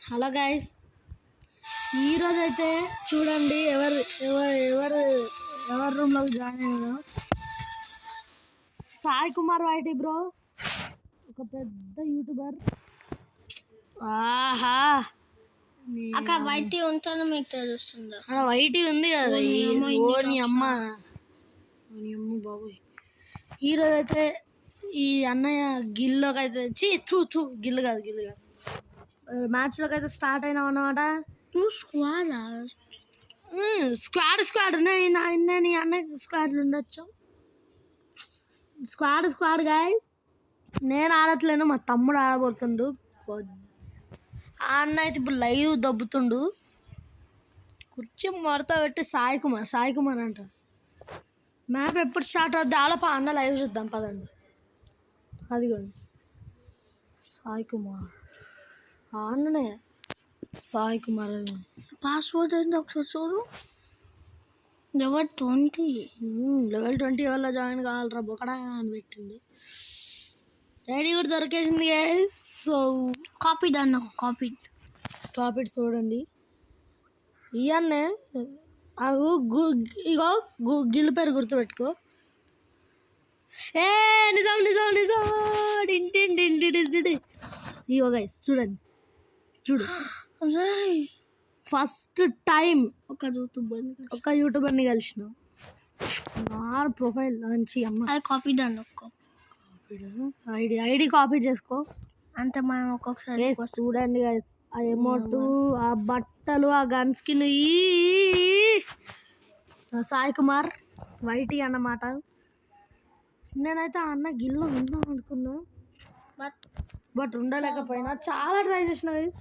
Hello guys, ఈరోజు అయితే చూడండి ఎవరు ఎవరు ఎవరు ఎవరి రూమ్లోకి జాయిన్ అయ్యారు. సాయి కుమార్ వైటీ బ్రో, ఒక పెద్ద యూట్యూబర్. ఆహా, అక్కడ వైటీ ఉంటాను మీకు తెలుస్తుందా? అక్కడ వైటీ ఉంది కదా. ఓని అమ్మ బాబోయ్. ఈరోజు అయితే ఈ అన్నయ్య గిల్లోకి అయితే గిల్లు కాదు మ్యాచ్లోకి అయితే స్టార్ట్ అయినాం అన్నమాట. నువ్వు స్క్వాడ్ నేను అన్న స్క్వాడ్లు ఉండొచ్చు. Squad guys. నేను ఆడట్లేను, మా తమ్ముడు ఆడబోతుండు. ఆ అన్న అయితే ఇప్పుడు లైవ్ దబ్బుతుండు. కుర్చీ మడత పెట్టి సాయి కుమార్ అంట. మ్యాప్ ఎప్పుడు స్టార్ట్ అవుద్ది ఆలోప అన్న లైవ్ చూద్దాం పదండి. అదిగోండి సాయి కుమార్, అన్ననే సాయి కుమార్. పాస్వర్డ్ ఏంటి ఒకసారి చూడు. లెవెల్ 20 వల్ల జాయిన్ కావాలరా బొకడా అని పెట్టింది. రెడీ కూడా దొరికేసింది. సో కాపీ దాన్ని కాపీ చూడండి. ఇవన్నీ ఇగో గిల్లు పేరు గుర్తుపెట్టుకో. నిజం ఇగో గైస్ చూడండి, చూడు ఫస్ట్ టైం ఒక యూట్యూబర్ని కలిసిన. నా ప్రొఫైల్ మంచి అమ్మ అది కాపీ దాన్ని ఐడి కాపీ చేసుకో. అంటే మనం ఒక్కొక్కసారి చూడండి గైస్, ఆ ఎమోటు, ఆ బట్టలు, ఆ గన్ స్కిన్, సాయి కుమార్ వైటీ అన్నమాట. నేనైతే ఆ అన్న గిల్లో ఉందాం అనుకున్నా, బట్ ఉండలేకపోయినా. చాలా ట్రై చేసిన గైస్,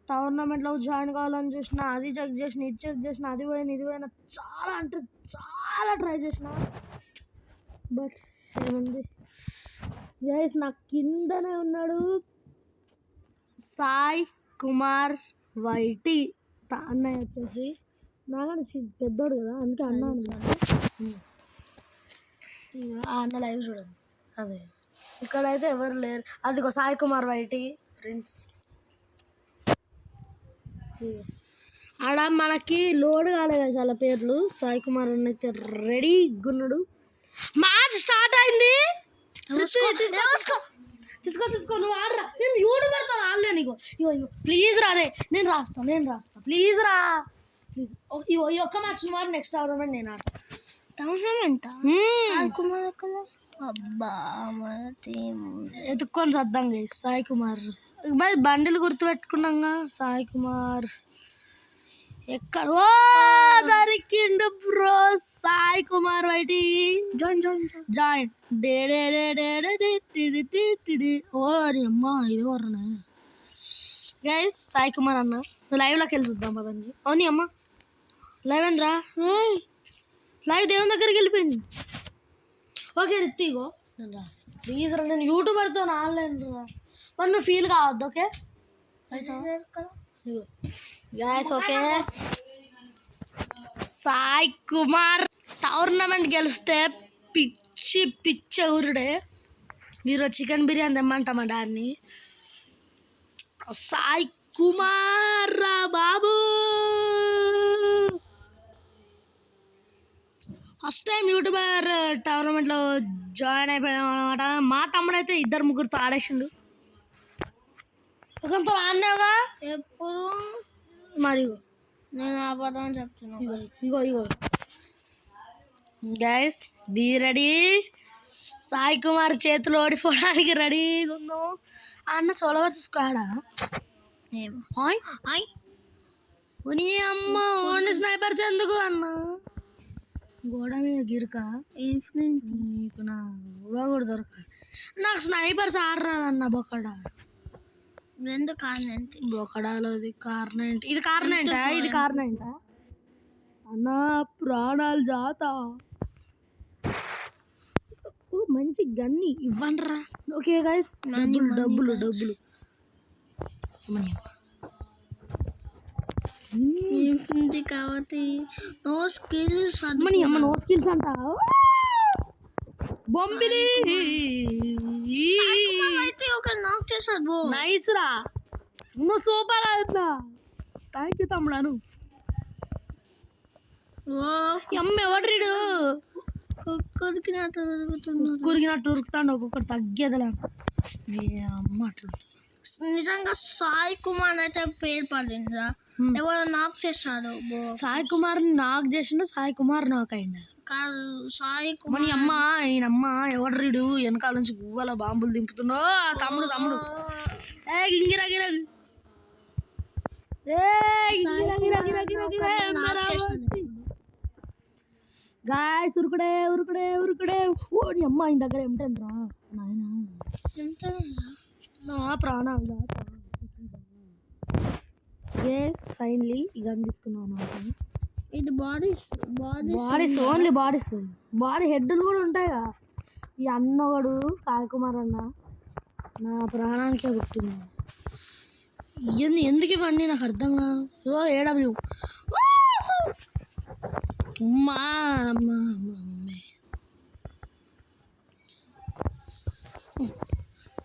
టోర్నమెంట్లో జాయిన్ కావాలని చూసిన, అది చెక్ చేసిన, ఇది చెక్ చేసిన, అది పోయినా చాలా అంటే చాలా ట్రై చేసిన. బట్ ఏముంది గైస్, నా కిందనే ఉన్నాడు సాయి కుమార్ వైటీ. అన్నయ్య వచ్చేసి నాకన్నా పెద్దోడు కదా, అందుకే అన్న అన్నాడు. ఆ అన్న లైవ్ చూడండి. అదే ఇక్కడైతే ఎవరు లేరు. అదిగో సాయి కుమార్ వైటీ ఫ్రెండ్స్. ఆడ మనకి లోడ్ కాలే కదా చాలా పేర్లు. సాయి కుమార్ అన్న అయితే రెడీ గున్నాడు. మ్యాచ్ స్టార్ట్ అయింది. తీసుకో నువ్వు ఆడరా. నేను యూట్యూబర్తో ఆడలే. నీకు ఇగో ప్లీజ్ రా రే, నేను రాస్తా ప్లీజ్ రా ప్లీజ్. ఇగో ఈ ఒక్క మ్యాచ్ నువ్వు ఆడు, నెక్స్ట్ టోర్నమెంట్ నేను ఆడతా. అబ్బా ఎత్తుక్కొని చద్దాం గైస్. సాయి కుమార్ బండిలు గుర్తుపెట్టుకున్నాగా. సాయి కుమార్ ఎక్కడ దొరికిండు bro. Sai Kumar YT join. ఓరి అమ్మా, ఇది వరనా గైస్. సాయి కుమార్ అన్న లైవ్లోకి వెళ్ళి చూద్దాం పదండి. అవునీ అమ్మ లైవ్ ఏంద్రా, లైవ్ దేవుని దగ్గరికి వెళ్ళిపోయింది. ఓకే రిత్తిగో నేను రాస్తా ప్లీజ్ రా. నేను యూట్యూబర్తో ఆన్లైన్ రా, మరి నువ్వు ఫీల్ కావద్దు. Okay guys, okay. Sai Kumar tournament గెలిస్తే పిచ్చి ఊరుడే. ఈరోజు చికెన్ బిర్యానీ తెమ్మంటామా డాడ్ని. సాయి కుమార్ రా బాబు, ఫస్ట్ టైం యూట్యూబర్ టోర్నమెంట్లో జాయిన్ అయిపోయాం అనమాట. మా తమ్ముడు అయితే 2-3 ఆడేసిండు. ఒకరితో ఆడినావుగా ఎప్పుడు మరి. నేను అబద్ధం చెప్తున్నా. ఇగో guys be ready. Sai Kumar చేతులు ఓడిపోవడానికి రెడీగా ఉన్నాం. అన్న సోలవచ్చు స్క్వాడా అమ్మ. ఓన్లీ స్నైపర్స్ ఎందుకు అన్న? గోడ మీద గిరక నీకు నా కూడా దొరక. నాకు స్నైపర్స్ ఆడరాదన్న. బొకడా రెండు కార్నెంట్ బొకడాలో ఇది కార్నెంట్, ఇది కార్నెంట్ అన్న. ప్రాణాలు జాత మంచి గన్ని ఇవ్వండిరా. ఓకే గైస్, డబ్బులు కాబట్టి నో స్కిల్స్ అంట. బొంబిలి అయితే ఒక నాక్ చేశాడు. నైస్ రా. నువ్వు సూపర్ అవుతా. Thank you తమ్ముడాను. ఓ అమ్మ ఎవడ్రీడు కొరికినట్టు తిరుగుతున్నాడు. కురిగినట్టు ఉరుకుతాడు ఒక్కొక్కటి తగ్గేదిలే. అమ్మ అట్లా నిజంగా సాయి కుమార్ అయితే పేరు పడిందిరా. ఎవరో నాక్ చేశాడు. సాయి కుమార్ నాకు చేసిన సాయి కుమార్ నాకు అయింది కాదు సాయి మన కుమార్. అమ్మ ఈయనమ్మ ఎవడ్రీడు వెనకాల నుంచి గువ్వల బాంబులు దింపుతుండో. తమ్ముడు తమ్ముడు ఏ గింగిరా గిరా గాయస్ ఉరుకుడే ఉరుకుడే ఉరుకుడే. ఓ నీ అమ్మ ఆయన దగ్గర ఏమిటంట్రా నాయన నా ప్రాణాలు. ఫైనలీ ఇక తీసుకున్నాను. ఇది bodies bodies only bodies. Body హెడ్లు కూడా ఉంటాయిగా. ఈ అన్నవాడు సాయి కుమార్ అన్న నా ప్రాణానికే పుట్టింది. ఎందుకు ఇవన్నీ నాకు అర్థం కాదు. ఓ ఏడబ్ల్యూ అమ్మా అమ్మా మమ్మీ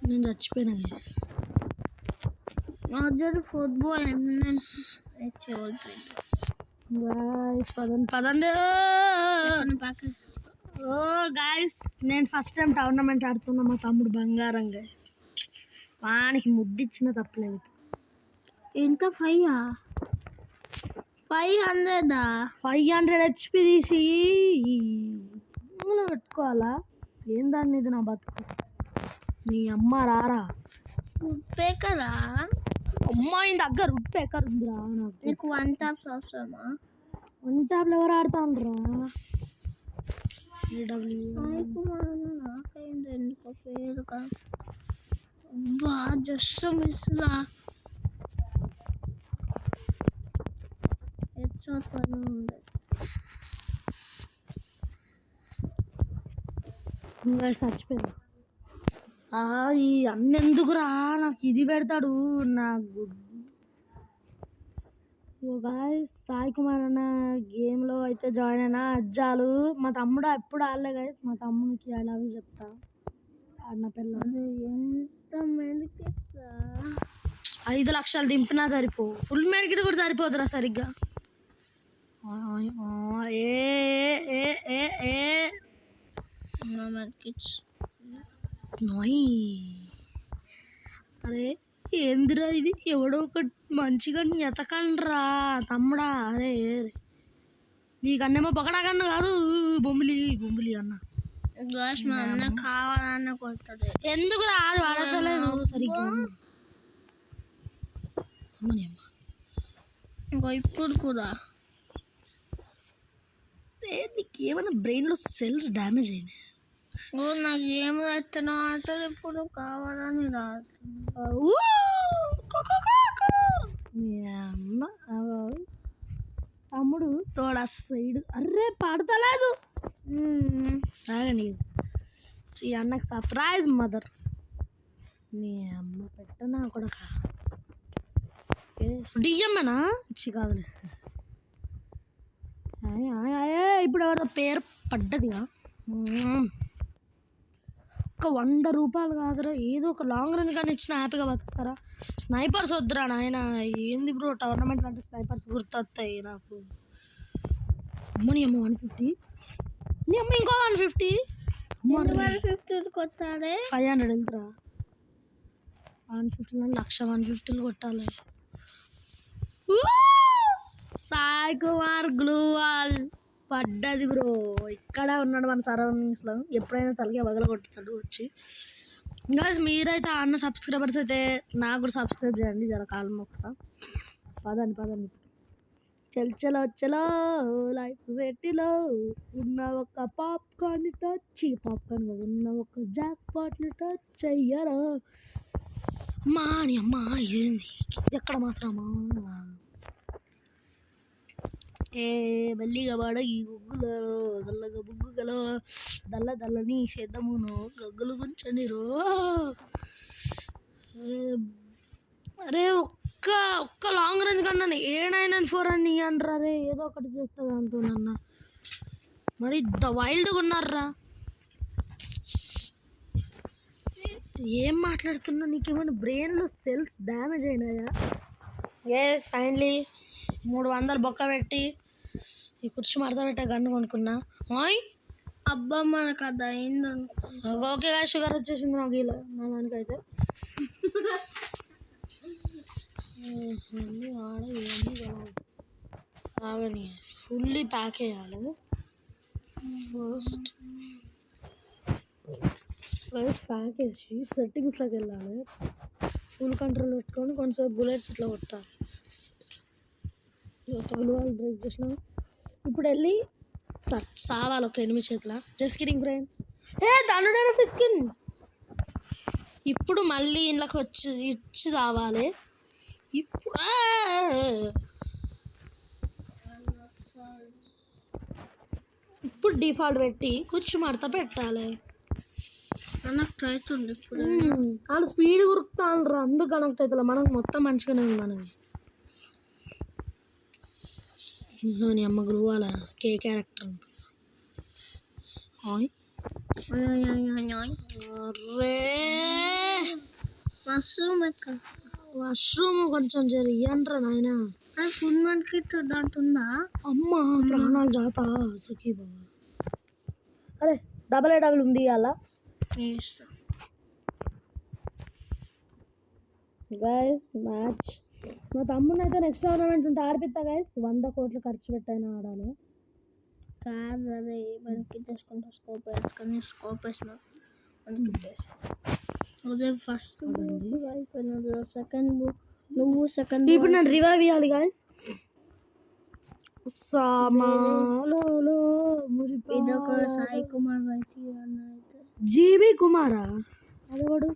నేను చచ్చిపోయినా గైస్. ఫుట్బాల్ పదండి పదండి. ఓ గాయస్ నేను ఫస్ట్ టైం టోర్నమెంట్ ఆడుతున్నా. మా తమ్ముడు బంగారం గైస్. వానికి ముద్దిచ్చిన తప్పలేదు. ఎంత 500 500 HP తీసి పెట్టుకోవాలా ఏందాన్ని ఇది నా బతుకు. నీ అమ్మ రారా ఉప్పే కదా అమ్మాయి దగ్గర ఉప్పు ఎక్కడ ఉందిరా. నాకు నీకు 1 టాప్స్ అవసరమా? 1 టాప్లు ఎవరు ఆడుతాండ్రా. సాయి కుమార్ నాకైంది ఎందుకో పేరు కాదు. అబ్బా జస్ట్ మిస్లా హెడ్షాట్ పని ఉంది. చచ్చిపోయింది. ఈ అన్నెందుకురా నాకు ఇది పెడతాడు. నాకు సాయి కుమార్ అన్న గేమ్లో అయితే జాయిన్ అయినా అజ్జాలు. మా తమ్ముడు ఎప్పుడు ఆడలే గైస్. మా తమ్ముడికి ఐ లవ్ యూ చెప్తా. ఆడిన పిల్ల ఎంత మెడికెట్స్ 5 లక్షలు దింపినా సరిపో. ఫుల్ మెడికెట్ కూడా సరిపోదురా సరిగ్గా. ఏ ఏ ఏ ఏ మెడికెట్స్ నోయ్. అరే ఏందిరా ఇది. ఎవడో ఒక మంచిగా ఎతకండ్రా తమ్ముడా. అరే నీకన్నేమో పకడా కన్ను కాదు బొమ్మిలి బొమ్మిలి అన్న. మా అన్న కావాలన్న కొడుతుంది. ఎందుకు రా అది వాడతలేదు సరిగ్గా. అమ్మని అమ్మ ఇంకో ఇప్పుడు కూడా నీకేమైనా బ్రెయిన్లో సెల్స్ డ్యామేజ్ అయినాయి. నాకు ఏం రాస్తున్నా అంటే ఇప్పుడు కావాలని రాదు. తమ్ముడు తోడా సైడ్. అర్రే పాడతలేదు. ఈ అన్నకు సర్ప్రైజ్ మదర్. నీ అమ్మ పెట్టనా కూడా డిఎమ్మనా ఇచ్చి కాదులే. ఇప్పుడు ఎవరో పేరు పడ్డదిగా. ఒక 100 రూపాయలు కాదురా ఏదో ఒక లాంగ్ రేంజ్ కానీ ఇచ్చిన హ్యాపీగా బతుకుతారా. స్నైపర్స్ వద్దురా నాయన. ఏంది బ్రో టోర్నమెంట్ అంటే స్నైపర్స్ గుర్తొస్తాయి నాకు. అమ్మని అమ్మ 150. నీ అమ్మ ఇంకో 150. 150 కొట్టాడే 500 వెళ్తురా. 150 1,00,000 150 కొట్టాలి. సాయి కుమార్ గ్లూ వాల్ పడ్డది బ్రో. ఇక్కడ ఉన్నాడు మన సరౌండింగ్స్లో. ఎప్పుడైనా తలకే బగల కొట్టుతాడు వచ్చి. ఇంకా మీరైతే అన్న సబ్స్క్రైబర్స్ అయితే నాకు కూడా సబ్స్క్రైబ్ చేయండి. జర కాలం మొక్క పదండి పదండి. చలో చలో లైఫ్ సెట్లో ఉన్న ఒక పాప్కార్న్ టచ్. పాప్కార్న్ కాదు ఉన్న ఒక జాక్ పాట్ని టచ్ చెయ్యరా. అమ్మా నీ అమ్మ ఇదేంది ఎక్కడ మాత్రమా. ఏ బల్లిగా వాడ ఈ గుగ్గులలో దల్లగా బుగ్గుగలో దల్ల దల్లని సేద్దమును గగ్గులు గుంచండి రో. అరే ఒక్క లాంగ్ రేంజ్ కన్నా 994 అని అంటారా. రే ఏదో ఒకటి చేస్తా దాంతో నన్న. మరి వైల్డ్గా ఉన్నారా. ఏం మాట్లాడుతున్నా? నీకేమైనా బ్రెయిన్లో సెల్స్ డ్యామేజ్ అయినాయా? ఎస్ ఫైనలీ 300 బొక్క పెట్టి ఈ కుర్చీ మడత పెట్టే గన్ను కొనుక్కున్నా. అబ్బా మనకు అది అయిందనుకో. ఓకే షుగర్ వచ్చేసింది నాకు ఇలా నా దానికైతే. ఆడ ఇవన్నీ అవన్నీ ఫుల్లీ ప్యాక్ వేయాలి ఫస్ట్. ప్యాక్ వేసి సెట్టింగ్స్లోకి వెళ్ళాలి, ఫుల్ కంట్రోల్ పెట్టుకొని కొంచెం బుల్లెట్స్ ఇట్లా కొట్టాలి. వాళ్ళు బ్రేక్ చేసినాం. ఇప్పుడు వెళ్ళి సావాలి ఒక 8 చేతుల. Just kidding friends. దాని ఫిస్కిన్. ఇప్పుడు మళ్ళీ ఇంట్లోకి వచ్చి ఇచ్చి సావాలి. ఇప్పుడు డిఫాల్ట్ పెట్టి కుర్చీ మడత పెట్టాలి. కనెక్ట్ అవుతుంది ఇప్పుడు. వాళ్ళు స్పీడ్ ఉరుకుతాను అందుకు కనెక్ట్ అవుతుంది. మనకు మొత్తం మంచిగానే ఉంది మనది. నీ అమ్మ గురువాల కే క్యారెక్టర్ అనుకున్నా. మష్రూమ్ కొంచెం జరిగియండ్రా నాయన. ఫుల్ మనకి దాంటుందా? అమ్మ ప్రాణాలు జాత సుఖీ బాబా. అరే డబుల్ ఉంది అలా గైస్ మ్యాచ్. మా తమ్ముడిని అయితే నెక్స్ట్ టోర్నమెంట్ ఉంటే ఆడిపిస్తా గైస్. 100 కోట్లు ఖర్చు పెట్టైనా ఆడాలి. కాదు అదే మనకి చేసుకుంటా స్కోప్ వేసుకొని స్కోప్ వేసిన మనకి ఫస్ట్ అయిపోయినది. సెకండ్ నువ్వు సెకండ్. ఇప్పుడు నేను రివైవ్ ఇవ్వాలి గైస్. సామాలో ఇదొక సాయి కుమార్ వైటీ జీవి కుమారా అదవాడు.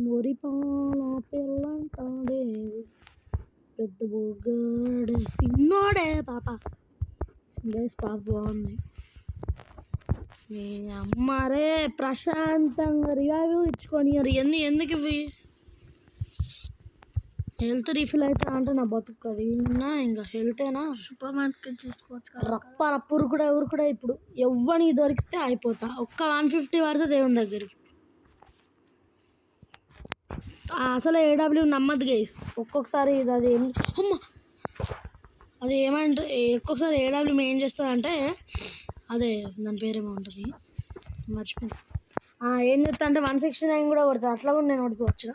మురిపాల పిల్లంటాడే పెద్ద బొగ్గడే సిన్నోడే పాప. గైస్ పాప బాగుంది. అమ్మారే ప్రశాంతంగా రివైవ్ ఇచ్చుకొని ఎందుకు ఇవి హెల్త్ రీఫిల్ అవుతా అంటే నా బతుకు అది ఉన్నా ఇంకా హెల్తేనా. సూపర్ మార్కెట్ తీసుకోవచ్చు కదా. రప్ప ఉరుకుడే ఇప్పుడు ఎవ్వని దొరికితే అయిపోతా. ఒక్క 150 పడితే దేవుని దగ్గరికి. అసలు ఏడబ్ల్యూ నమ్మద్దు గైస్. ఒక్కొక్కసారి అది అమ్మ అది ఏమంటే ఒక్కొక్కసారి ఏడబ్ల్యూ ఏం చేస్తుందంటే అదే దాని పేరేమో ఉంటుంది మర్చిపోయింది. ఏం చెప్తా అంటే 169 కూడా పడుతుంది. అట్లా కూడా నేను ఓడిపోవచ్చు.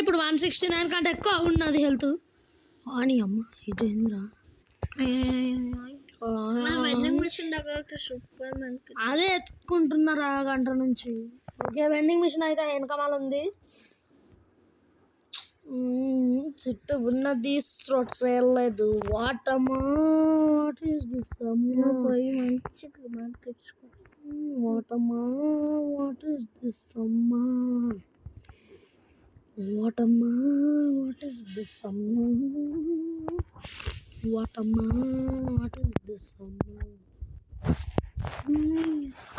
ఇప్పుడు 169 కంటే ఎక్కువ ఉన్నది హెల్త్. అని అమ్మ ఇది ఏంద్రా అదే ఎత్తుకుంటున్నారు ఆ గంట నుంచి. ఓకే వెండింగ్ మిషన్ అయితే వెనకమాల ఉంది. చుట్టూ ఉన్నది లేదు. వాటమ్మా వాట్ ఈస్ దిస్ అమ్మా మంచిగా మార్కెట్ వాటమ్మా వాట్ ఈస్ దిస్ అమ్మా వాటమ్మా వాట్ ఈస్ దిస్ అమ్మా వాటమ్మా వాట్ ఈస్ దిస్ అమ్మా.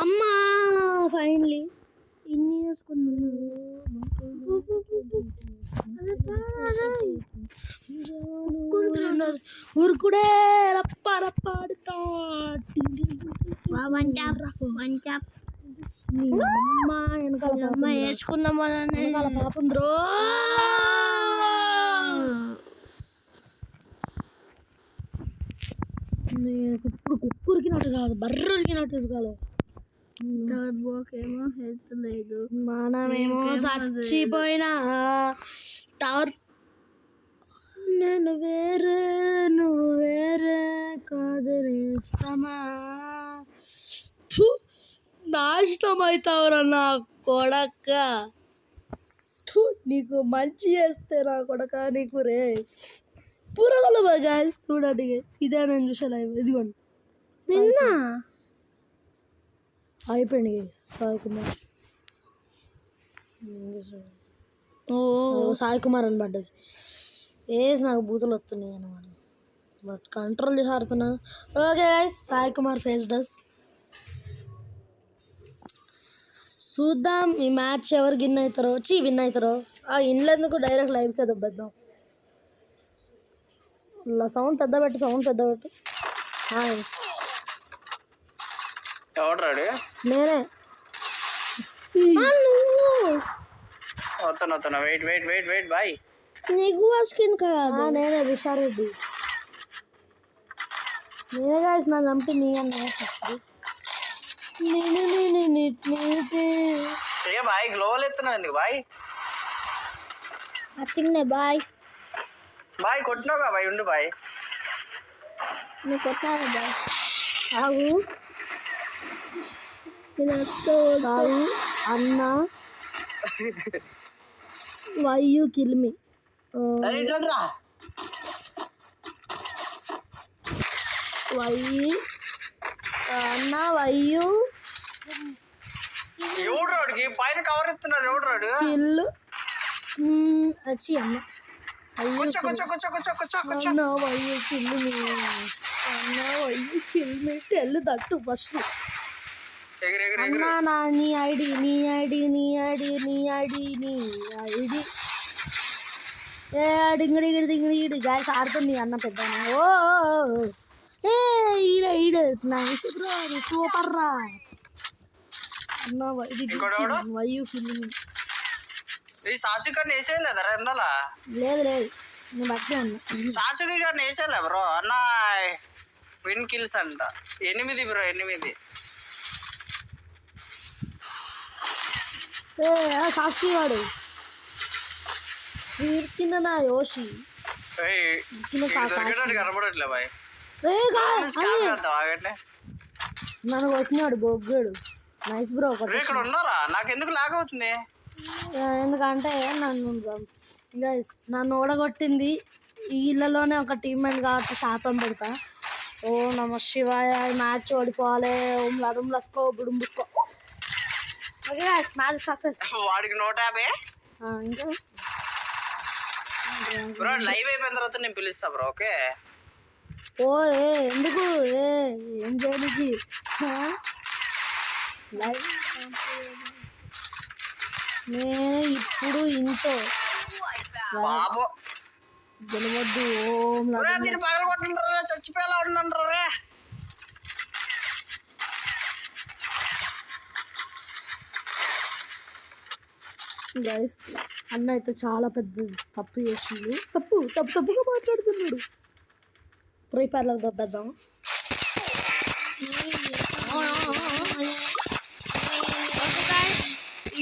అమ్మా ఫైనలీ ఇన్ని వేసుకున్నాను. ఉరుకుడే రప్ప ఆడుతా. అమ్మ వేసుకున్నాం వెనకాల పాపంద్రో. ఇప్పుడు కుక్కురికినట్టు కాదు బర్రురికినట్టు కాదు. ఏమో హెల్త్ లేదు. మనమేమో చచ్చిపోయినా టవర్. నేను వేరే నువ్వు వేరే కాదు నేస్తమా. నాశనం అవుతావురా నా కొడక. నీకు మంచి చేస్తే నా కొడక నీకు రే పూరగల బాగా చూడండి. ఇదే నేను చూసా లైవ్. ఇదిగోండి నిన్న అయిపోయింది సాయి కుమార్. సాయి కుమార్ అని పడ్డది. వేసి నాకు బూతులు వస్తున్నాయి అన్నమాట. బట్ కంట్రోల్ చేసి ఆడుతున్నా. Okay Sai Kumar face does. చూద్దాం ఈ మ్యాచ్ ఎవరు విన్ అవుతారో. ఇన్లెందుకు డైరెక్ట్ లైవ్కే దొబ్బేద్దాం. సౌండ్ పెద్ద పెట్టు. ఎవడు రాడు? నేనే. నువ్వు వస్తాను. Wait bye. నీకు స్కిన్ కాదు. నేనే విశారెడ్డి. నేనే గాయస్ నా చంపి నీ అన్న ఏ బాయ్ గ్లోవల్ ఎత్తున్నావు ఎందుకు బాయ్? వచ్చిందే బాయ్. బాయ్ కొట్టినావుగా బాయ్, ఉండు బాయ్. నువ్వు కొట్టాలి బాయ్. ఆగు ఆగు అన్న వై యూ కిల్ మీ. అరే ఇట్లా వై అన్న వై యూ ఎవడు రాడుకి పైన కవర్ ఇస్తున్నారు, ఎవడు రాడు? కిల్ వచ్చి అన్న కూర్చో. అన్న వై యూ కిల్ మీ. అన్న why you kill me tell that first. ఎగిరి అన్న నా నీ ఐడి ఏ డింగిడి గాయస్ ఆడుతుంది అన్న పెద్ద. ఓ ఏ ఈడ నైస్ బ్రో, సూపర్ రా అన్న. వయ్యూ కిల్ ఈ సాసు గారిని వేసేయలేదరా ఎందాల? లేదు నేను బట్టే ఉన్నా. సాసుకి గారిని వేసేయలే బ్రో అన్న. విన్ కిల్స్ అంట 8 బ్రో 8. సాక్షి వాడు కింద నా యోషి కనబడట్లే బాయ్. నన్ను కొట్టినాడు బొగ్గాడు. Nice bro. ఇక్కడ ఉన్నారా? నాకు ఎందుకు లాగ్ అవుతుంది? ఎందుకంటే నన్ను ఓడగొట్టింది ఈ ఇళ్ళలోనే ఒక టీమ్మేట్ కాబట్టి శాపం పెడతా. ఓ నమ శివాయ. మ్యాచ్ ఓడిపోవాలి. లస్కో బుడుంబుసుకో. Okay match success. వాడికి 150. ఇంకా బ్రో లైవ్ అయిపోయిన తర్వాత నేను పిలుస్తా బ్రో. ఓకే ఓ ఎందుకు ఏం చేయడానికి లైవ్ నేను ఇప్పుడు ఇంతో బాబు గెలవద్దు. దీన్ని పగల కొట్టిండ్రా, చచ్చిపోయేలా ఉండండి. గైస్ అన్న అయితే చాలా పెద్ద తప్పు చేసిండు. తప్పుగా మాట్లాడుతున్నాడు. ఫ్రీ ఫైర్లకు దొబ్బేద్దాం.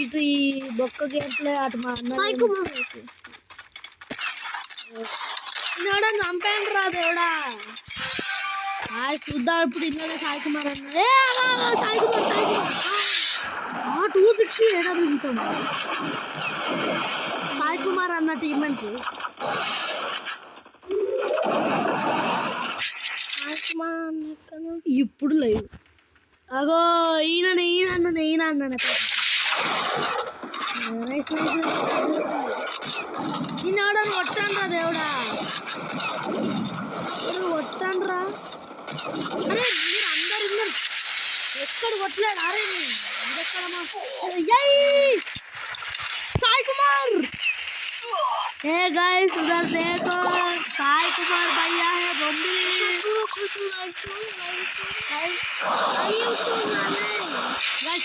ఇటు ఈ బొక్క గేమ్ ప్లే అటు మా అన్న చంపాను రా దేవుడా. చూద్దాం ఇప్పుడు ఇందులో సాయి కుమార్ అన్న. సాయి కుమార్ 260 ఏడాది ఉంటాడు సాయి కుమార్ అన్న టీమెంట్. ఇప్పుడు లేదు. అగో ఈయన అన్న ఈయన కొట్టాను రా దేవుడా. కొట్టాను రా. అరే మీరు అందరు ఎక్కడ కొట్టలేడు. అరే साई कुमार. हे गाइस उधर देखो साई कुमार भैया है बम्बी. गाइस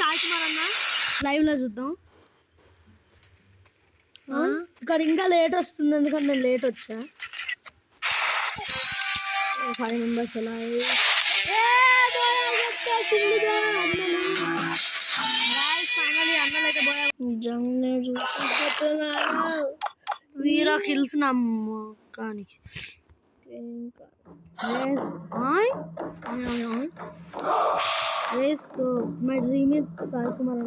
साई कुमार అన్న లైవ్ లో చూద్దాం. ఇక్కడ ఇంకా లేట్ వస్తుంది ఎందుకంటే నేను లేట్ వచ్చా. 5 మెంబర్స్ ఎలా వీరా కిల్స్ నమ్మకానికి. My dream is Sai Kumar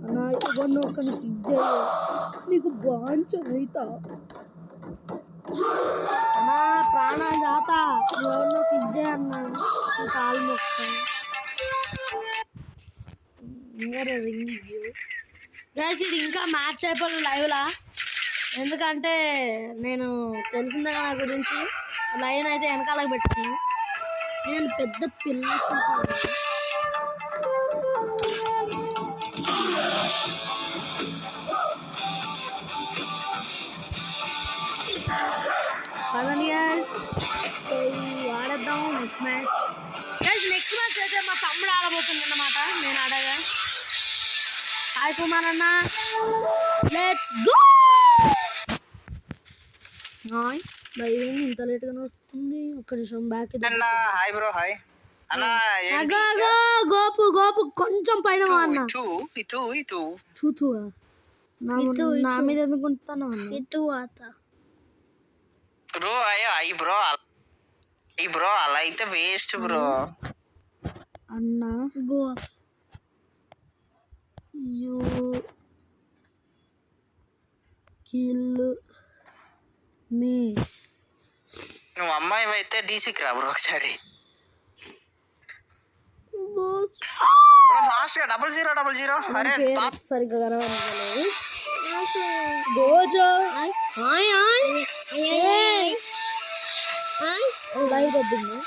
అన్న ఎవరినో ఒకరిని పిక్ చేయ నీకు బాంచ అవుతా నా ప్రాణం జాత ఎవరినో పిక్ చేయన్నా కాలు మొక్క గైస్. ఇది ఇంకా మ్యాచ్ అయిపోయింది లైవ్లా. ఎందుకంటే నేను తెలిసిందే నా గురించి లైన్ అయితే వెనకాలకు పెట్టుకున్నాను. నేను పెద్ద పిల్ల ఆడేద్దాం నెక్స్ట్ మ్యాచ్. మా తమ్ముడు ఆడబోతుంది అన్నమాట. నేను ఆడగా సాయి కుమార్ అన్న లెట్స్ గో. దైవం ఇంత లేట్గానే వస్తుంది. ఒక్క నిమిషం బ్యాక్ అన్న హాయ్ బ్రో హాయ్ అన్న. గోపు గోపు కొంచెం పైన అన్న. చూతూ నా మీద ఎందుకు ఉంటాను ఇటు అత బ్రో అయ్యి బ్రో అలా అయితే వేస్ట్ బ్రో. అన్న గో యూ కిల్ మీ. నువ్వు అమ్మాయి అయితే డీసీకి రా బ్రో ఒకసారి బ్రో. ఫాస్ట్ గా 0000. అరే సరిగ్గా కనబడలేదు. గోజో లైవ్ కొద్దింది.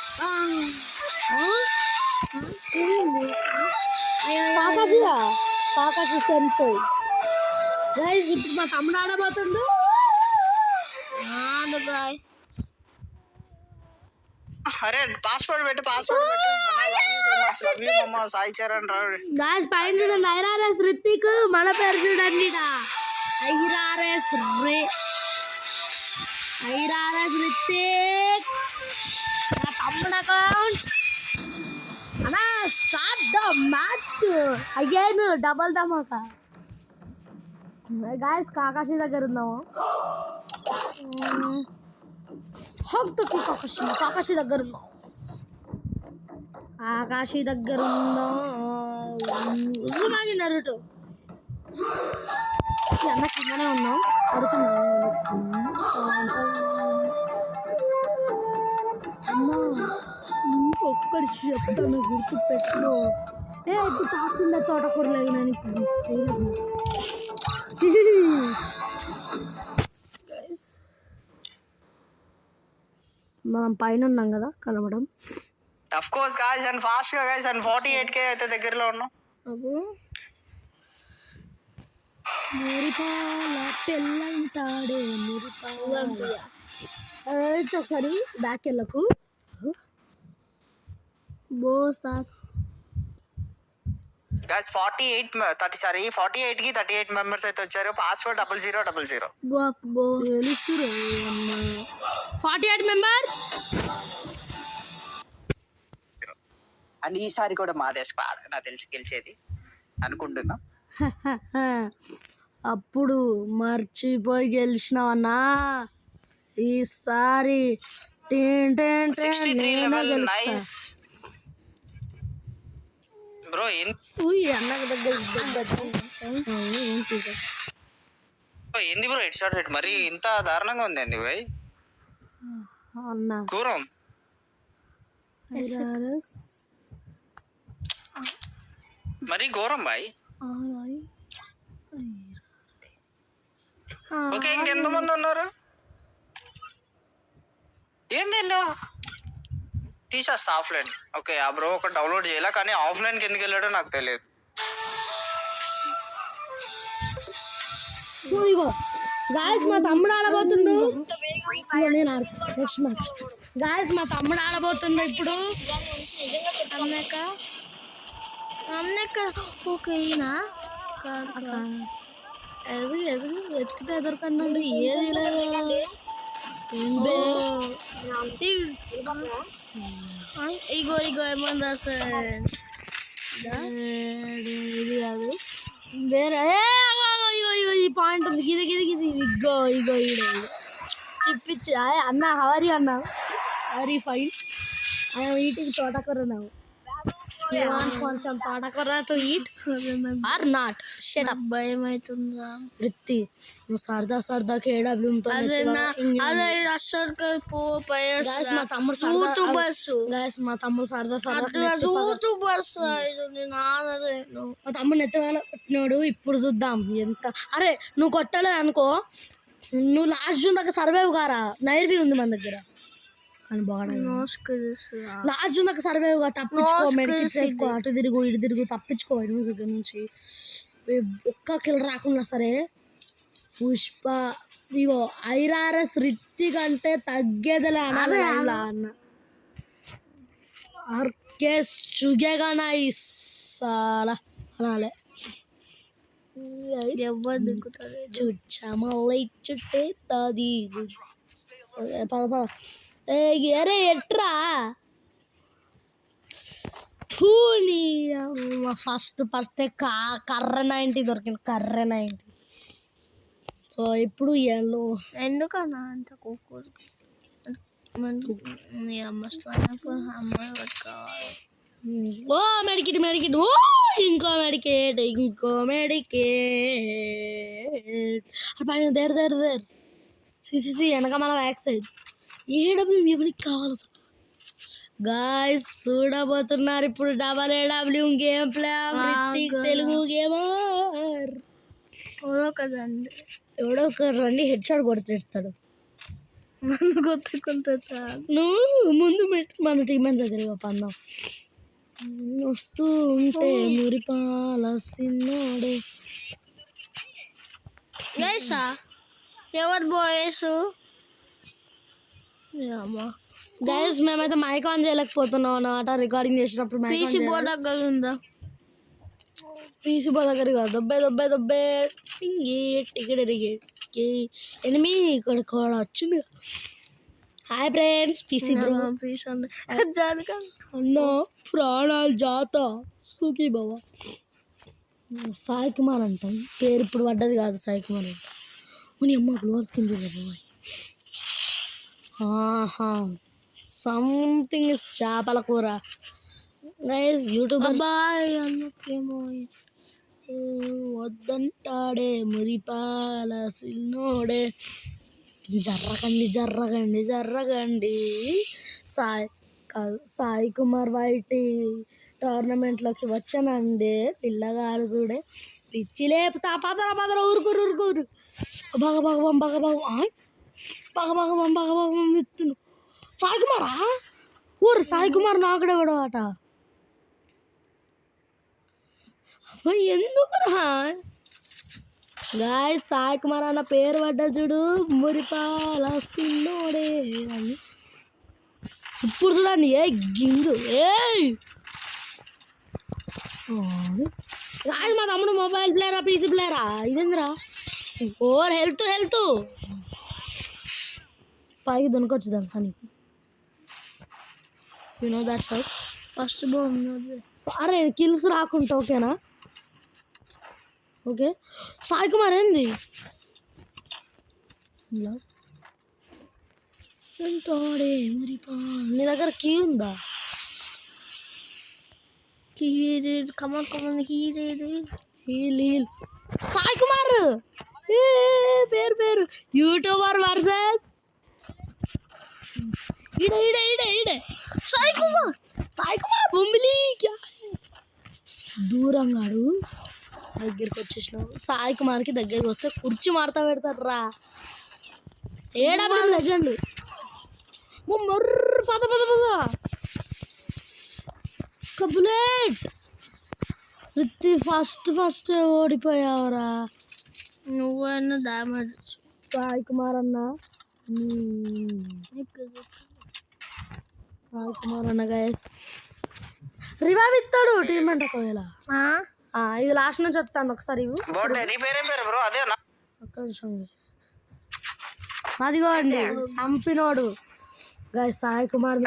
Kakashi sensei guys. ఇప్పుడు మా తమ్ముడు ఆడబోతుండు. అరే పాస్వర్డ్ పెట్టు సాయి చరణ్ రాడు. గాయస్ పైన చూడండి ఐఆర్ఎస్ రిత్తిక్ మన పేరు చూడండి. ఐఆర్ఎస్ రిత్తిక్ నా తమ్ముడు అకౌంట్ అన్నా. Start the match again double ధమాకా. గాయస్ కాకాశి దగ్గర ఉన్నాము. కాకాశి దగ్గర ఉన్నాం. నరుటు అన్న కిందనే ఉన్నాం. ఇంకొక్కటి చెప్తాను గుర్తు పెట్టు. ఇప్పుడు కాకుండా తోటకూరలేదు నేను ఇప్పుడు మనం పైన ఉన్నాం కదా కనబడం. Of course guys and fast గా గాయ్స్ అండ్ 48K అయితే దగ్గరలో ఉన్నాం. అయితే ఒకసారి బ్యాక్ వెళ్ళకు. గాయ్స్ 48 కి 38 మెంబర్స్ అయితే వచ్చారు. పాస్వర్డ్ 0000. 48 మెంబర్స్. అండ్ ఈసారి కూడా మాదే స్క్వాడ్ నాకు తెలిసి గెలిచేది అనుకుంటున్నా. అప్పుడు మర్చిపోయి గెలిచినావన్నా. ఈసారి 63 లెవెల్ నైస్ బ్రో. ఏంది బ్రో హెడ్ షాట్ హెడ్ మరి ఇంత దారుణంగా ఉంది ఏంది భయ్ అన్న ఘోరం. మరి ఘోరం బాయ్. ఓకే ఇంకెంత మంది ఉన్నారు? ఏంది తీసేస్తా ఆఫ్లైన్. ఓకే ఆ బ్రో ఒక డౌన్లోడ్ చేయాల కానీ ఆఫ్లైన్కి ఎందుకు వెళ్ళాడో నాకు తెలియదు. గాయస్ మా తమ్ముడు ఆడబోతుండు. నేను నెక్స్ట్ మ్యాచ్ గాయస్ మా తమ్ముడు ఆడబోతుండు ఇప్పుడు. అన్నక్క ఓకేనా ఎతికితే ఎదురుకన్నాడు. ఏది లేదు. ఇగో ఏమన్నా ఇది కాదు వేరే. ఈ పాయింట్ ఉంది. గిది ఇగో చిప్పిచ్చు అన్న. హవరి అన్న హవరీ ఫైన్. ఈటింగ్ తోటకూర now. You want కొంచెం తోటకూర to eat or not? Shut up. భయం అవుతుందా వృత్తి నువ్వు సరదా కేడబ్ల్యూ అదే అసలు గాయస్ మా తమ్ముడు సరదా మా తమ్ముడు ఎత్తవేళ కొట్టినాడు. ఇప్పుడు చూద్దాం ఎంత. అరే నువ్వు కొట్టలేదు అనుకో, నువ్వు లాస్ట్ జూన్ దాకా సర్వైవ్ కారా. నైర్వి ఉంది మన దగ్గర కానీ బాగా లాస్ట్ జూన్ దాకా సర్వైవ్ గా. తప్పించుకో, మెడికేట్ చేసుకో, అటు తిరుగు ఇటు తిరుగు, తప్పించుకో ఎనిమిది దగ్గర నుంచి. ఒక్క కిల్ రాకుండా సరే. పుష్ప ఇగో ఐఆర్ఎస్ రిత్తి కంటే తగ్గేదిలే అనాలి అన్న. గెస్ చుగేగా నైస్ అలా అనాలే ఎవరు దిగుతారు చుచ్చామల్లై చుట్టే తాది పద పద అరే ఎట్రా పూని ఫస్ట్ కర్ర 90 దొరికింది కర్ర 90 సో ఇప్పుడు ఎల్లో ఎందుకన్నా అంత కుక్కర్ అమ్మాయి కావాలి ఓ మెడికేట్ ఓ ఇంకో మెడికేట్ పైన దేర్ సిసి వెనక మన బ్యాక్ సైడ్ ఏడబ్ల్యూ ఎవరికి కావాలి గాయస్ చూడబోతున్నారు ఇప్పుడు AW game play Telugu gamer కదండి ఎవడో ఒక రండి హెడ్ షాట్ కొడుతాడు నన్ను కొట్టుకుంటా చాలు నువ్వు ముందు పెట్టి మన టీం అని దగ్గర పందాం వస్తూ ఉంటే మురిపాల సిన్నోడే గైసా ఎవరు బాయ్స్ అమ్మా గైస్ మేమైతే మైక్ ఆన్ చేయలేకపోతున్నాం అన్నమాట రికార్డింగ్ చేసేటప్పుడు పీసీ బోర్డ్ దగ్గర ఉందా పీసీ బో దగ్గర కాదు దొబ్బే టింగి టికెట్ ఎనిమి ఇక్కడ కూడా వచ్చింది హాయ్ ఫ్రెండ్స్ పీసీ బ్రో పీస్ అన్న ప్రాణాలు జాత సూకి బాబా సాయి కుమార్ అంటాం పేరు ఇప్పుడు పడ్డది కాదు సాయి కుమార్ అంట నీ అమ్మ గ్లోవర్స్ కింద బాబాయ్ ఆహా సంథింగ్ ఇస్ చేపల కూర గైస్ యూట్యూబర్ బాయ్ అన్నకేమో వద్దంటాడే మురిపాల సిన్నోడే జర్రగండి సాయి కుమార్ వైటి టోర్నమెంట్లోకి వచ్చానండి పిల్లగాడు చూడే పిచ్చి లేపుతా పదర ఊరుకోరు భగభగం విత్తును సాయి కుమారా ఊరు సాయి కుమార్ నాకుడేవాడు ఆట ఎందుకురా గాయ సాయి కుమార్ అన్న పేరు పడ్డ చూడు మురిపాల సిన్నోడే అని ఇప్పుడు చూడండి ఏ గింగు ఏ మా తమ్ముడు మొబైల్ ప్లేయరా పీసీ ప్లేయరా ఇదేంద్రా ఓర్ హెల్త్ పైకి దొనకొచ్చు తెలుసా నీకు you know that side first బాగున్నది అరే కిల్స్ రాకుంటా ఓకేనా ఓకే సాయి కుమార్ ఏంది నీ దగ్గర కీ ఉందా కమన్ హీల్ సాయి కుమార్ పేరు యూట్యూబర్ వర్సెస్ ఈడే సాయి కుమార్ బొంబిలి దూరంగాడు దగ్గరికి వచ్చేసినావు సాయి కుమార్కి దగ్గరికి వస్తే కుర్చీ మారుతా పెడతాడు రా ఏడబ్ల్యూ లెజెండ్ పద బుల్లెట్ రిత్తి ఫస్ట్ ఓడిపోయావురా నువ్వన్నా డ్యామేజ్ సాయి కుమార్ అన్న సాయి కుమార్ అన్న రివైవ్ ఇస్తాడు టీం అంటే ఒకవేళ ఇది లాస్ట్ నుంచి వస్తాను ఒకసారి ఒక్క నిమిషం అదిగో అండి చంపినోడు గాయ సాయి కుమార్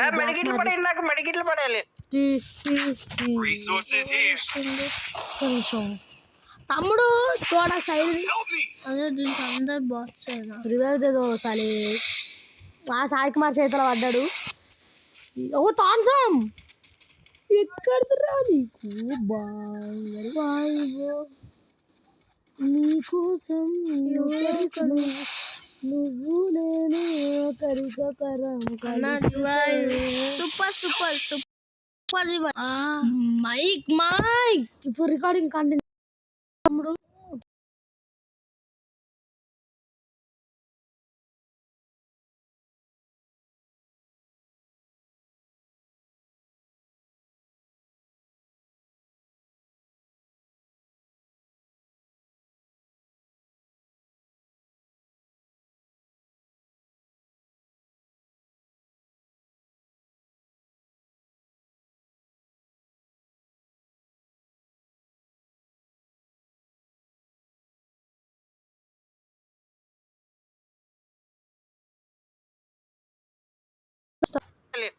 నిమిషం తమ్ముడు తోడ సైడ్ అదే దీనికి అందరు బాక్స్ రివైవ్ ఏదో ఒకసారి ఆ సాయి కుమార్ చేతిలో పడ్డాడు ఓ తాన్సం ఎక్కడరా నీకు నీకోసం నువ్వు నేను ఒకరికొకరం సూపర్ మైక్ ఇప్పుడు రికార్డింగ్ కంటిన్యూ తమ్ముడు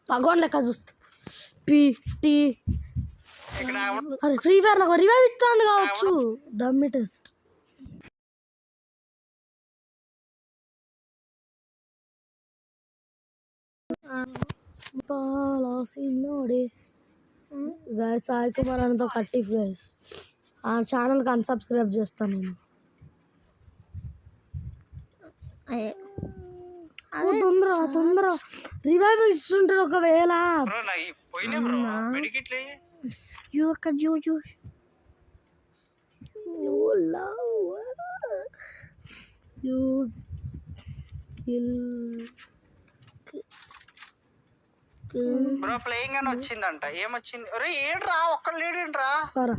భగవాన్ లెక్క చూస్తా పిటి ఇక్కడ అరే ఫ్రీ ఫైర్ నాకు రివైవ్ ఇస్తాను కావచ్చు డమ్మీ టెస్ట్ పాలసినోడే గైస్ సాయి కుమార్ అన్నతో కట్టిఫ్ గైస్ ఆ ఛానల్కి అన్సబ్స్క్రైబ్ చేస్తాను నేను తొందర రివైవ్ ఇస్తుంటాడు ఒకవేళ బ్రో నాకు పోయినా బ్రో మెడికిట్లే యూ అక్కడ you You kill bro playing అని వచ్చిందంట ఏమొచ్చింది ఒరే ఏడ్రా ఒక్కడు లేడేంట్రా Para.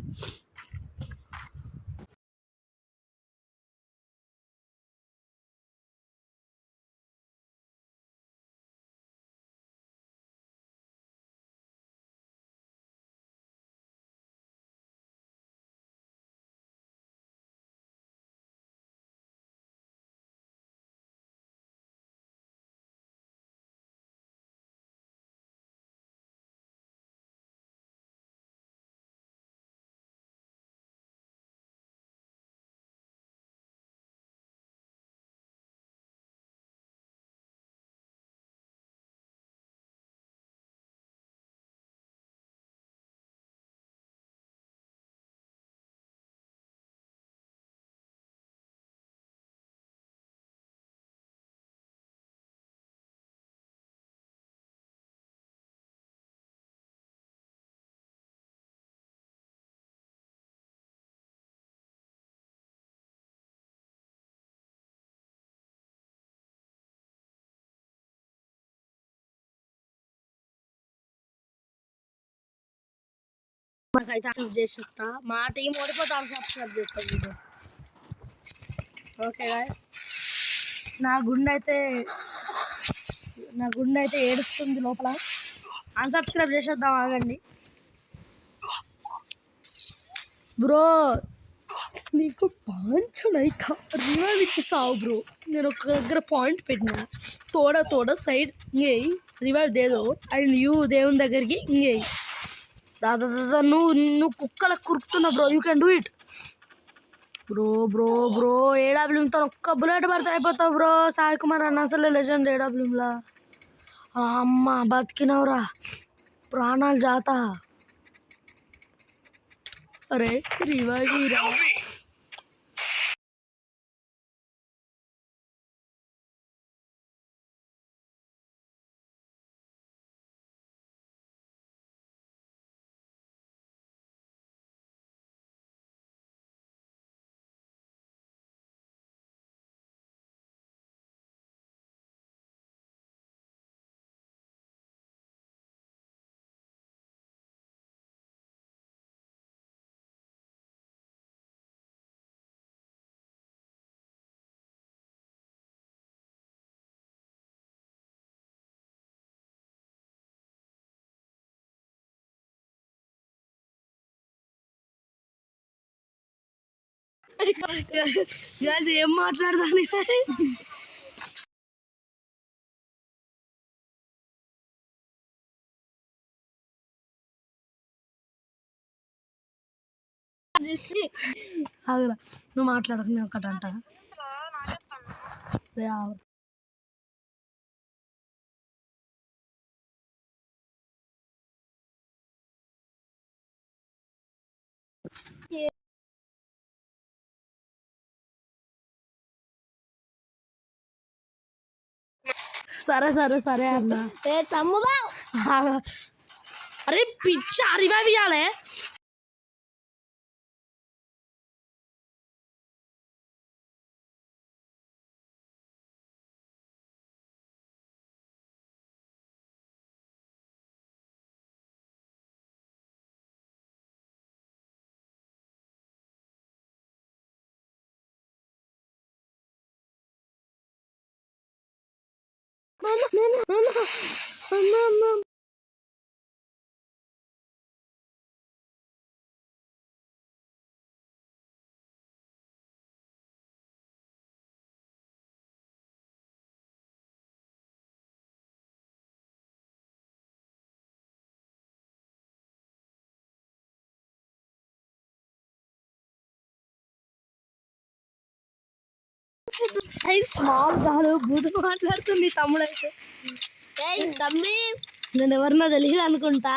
నాకైతే సబ్స్క్రైబ్ చేసేస్తా మా టీం ఓడిపోతే సబ్స్క్రైబ్ చేస్తా వీడియో ఓకే గాయస్ నా గుండె అయితే ఏడుస్తుంది లోపల అన్సబ్స్క్రైబ్ చేసేద్దాం ఆగండి బ్రో నీకు పాంచడైక రివైవ్ ఇచ్చేసావు బ్రో నేను ఒక దగ్గర పాయింట్ పెట్టినా తోడ సైడ్ ఇంకేయి రివైవ్ దేదో అండ్ యూ దేవుని దగ్గరికి ఇంకేయి దాదా నువ్వు కుక్కలకు కురుకుతున్నావు bro you can do it bro ఏడబ్ల్యూమ్తో ఒక్క బుల్లెట్ పడితే అయిపోతావు బ్రో సాయి కుమార్ అన్న అసలు లెజెండ్ ఏడబ్ల్యూమ్లా అమ్మ బతికినవురా ప్రాణాలు జాత అరే రివైవ్ రా ఏం మాట్లాడతాను ఆగురా నువ్వు మాట్లాడకు నేను ఒకటి అంట సరే అన్న తమ్ముడు అరే పిచ్చా రివైవ్ ఇవ్వాలి స్మాల్ కాదు బూతు మాట్లాడుతుంది తమ్ముడు అయితే. తమ్మి నేను ఎవరినో తెలియదు అనుకుంటా.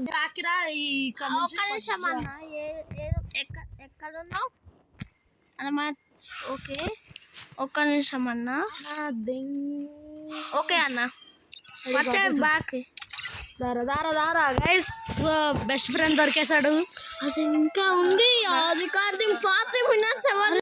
రాకిరా ఇక్కడ ఒక్క నిమిషం అన్న ఎక్కడున్నావు అన్న ఓకే ఒక్క నిమిషం అన్న ఓకే అన్న బ్యాక్ దారా దారా దారా గైస్ బెస్ట్ ఫ్రెండ్ దొరికేశాడు. అది ఇంకా ఉంది రికార్డింగ్ 40 minutes ఎవరు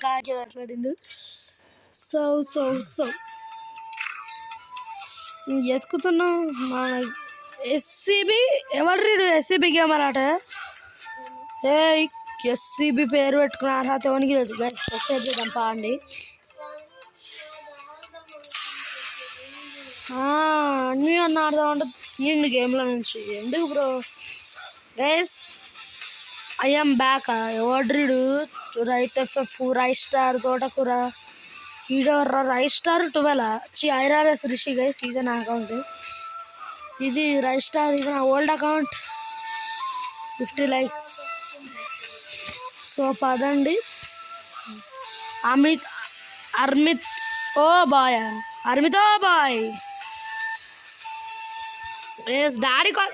కాకి మాట్లాడిండు. సో సో సో ఎత్తుకుతున్నాం మన ఎస్సీబీ. ఎవరు ఎస్సీబీ గేమర్ ఆట? ఏ ఎస్సీబీ పేరు పెట్టుకున్న అర్హత ఎవరికి లేదు గైస్. పెట్టేద్దాం పాండి. అన్నీ అన్న ఆడదాం అంటే నిండు గేమ్లో నుంచి ఎందుకు బ్రో గైస్. I'm back. ఎవడ్రీడు రైట్ ఎఫ్ఎఫ్ రైస్ స్టార్ తోటకూర వీడియో రైస్ స్టార్ 12 ఐరారెస్ రిషి గైస్. ఇదే నా అకౌంట్. ఇది రైస్ స్టార్. ఇది నా ఓల్డ్ అకౌంట్. 50 లైక్స్. సో పదండి. అర్మిత్ ఓ బాయ్. అర్మిత్ oh boy. Yes daddy call.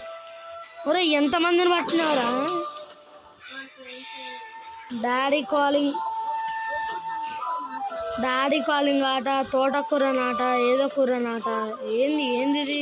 ఒరే ఎంతమందిని పట్టినారా? డాడీ కాలింగ్ ఆట, తోటకూర నాట, ఏదో కూర నాట. ఏంది ఇది?